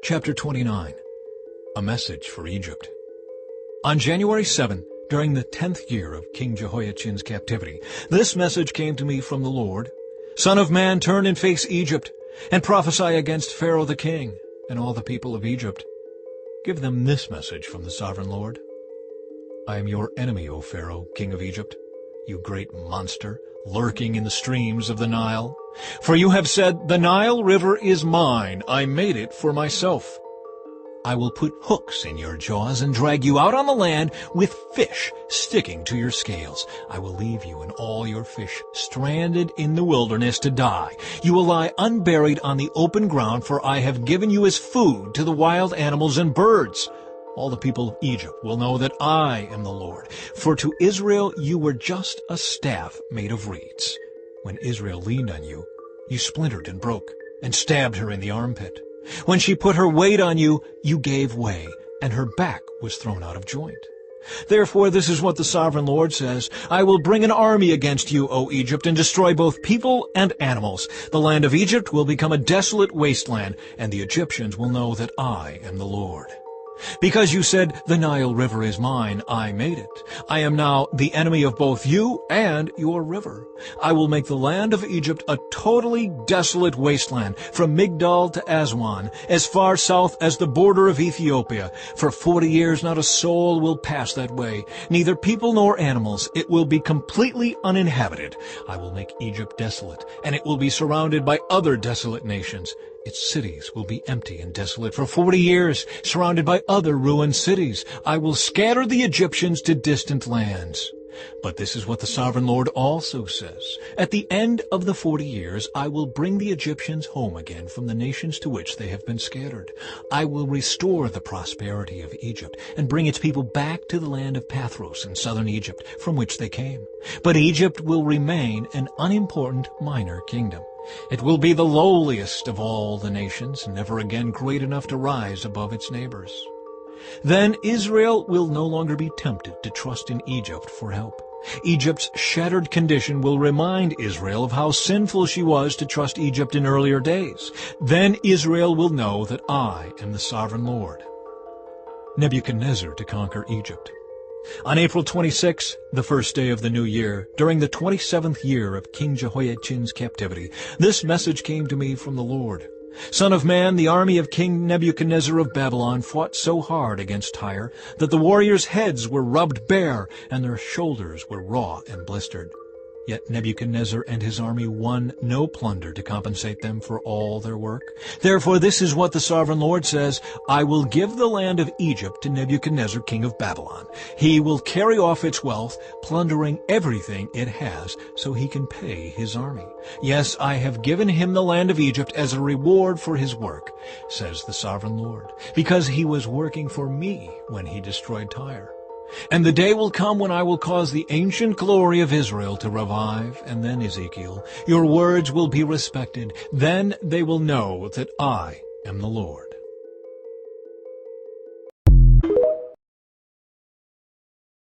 Chapter 29. A Message for Egypt. On January 7, during the 10th year of King Jehoiachin's captivity, this message came to me from the Lord. Son of man, turn and face Egypt, and prophesy against Pharaoh the king and all the people of Egypt. Give them this message from the sovereign Lord. I am your enemy, O Pharaoh, king of Egypt, you great monster, lurking in the streams of the Nile. For you have said, the Nile River is mine, I made it for myself. I will put hooks in your jaws and drag you out on the land with fish sticking to your scales. I will leave you and all your fish stranded in the wilderness to die. You will lie unburied on the open ground, for I have given you as food to the wild animals and birds. All the people of Egypt will know that I am the Lord. For to Israel you were just a staff made of reeds. When Israel leaned on you, you splintered and broke, and stabbed her in the armpit. When she put her weight on you, you gave way, and her back was thrown out of joint. Therefore this is what the sovereign Lord says, I will bring an army against you, O Egypt, and destroy both people and animals. The land of Egypt will become a desolate wasteland, and the Egyptians will know that I am the Lord. Because you said, the Nile River is mine, I made it. I am now the enemy of both you and your river. I will make the land of Egypt a totally desolate wasteland, from Migdol to Aswan, as far south as the border of Ethiopia. For 40 years not a soul will pass that way, neither people nor animals. It will be completely uninhabited. I will make Egypt desolate, and it will be surrounded by other desolate nations. Its cities will be empty and desolate for 40 years, surrounded by other ruined cities. I will scatter the Egyptians to distant lands. But this is what the sovereign Lord also says. At the end of the 40 years, I will bring the Egyptians home again from the nations to which they have been scattered. I will restore the prosperity of Egypt and bring its people back to the land of Pathros in southern Egypt, from which they came. But Egypt will remain an unimportant minor kingdom. It will be the lowliest of all the nations, never again great enough to rise above its neighbors. Then Israel will no longer be tempted to trust in Egypt for help. Egypt's shattered condition will remind Israel of how sinful she was to trust Egypt in earlier days. Then Israel will know that I am the sovereign Lord. Nebuchadnezzar to conquer Egypt. On April 26, the first day of the new year, during the 27th year of King Jehoiachin's captivity, this message came to me from the Lord. Son of man, the army of King Nebuchadnezzar of Babylon fought so hard against Tyre that the warriors' heads were rubbed bare and their shoulders were raw and blistered. Yet Nebuchadnezzar and his army won no plunder to compensate them for all their work. Therefore this is what the sovereign Lord says, I will give the land of Egypt to Nebuchadnezzar king of Babylon. He will carry off its wealth, plundering everything it has, so he can pay his army. Yes, I have given him the land of Egypt as a reward for his work, says the sovereign Lord, because he was working for me when he destroyed Tyre. And the day will come when I will cause the ancient glory of Israel to revive. And then, Ezekiel, your words will be respected. Then they will know that I am the Lord.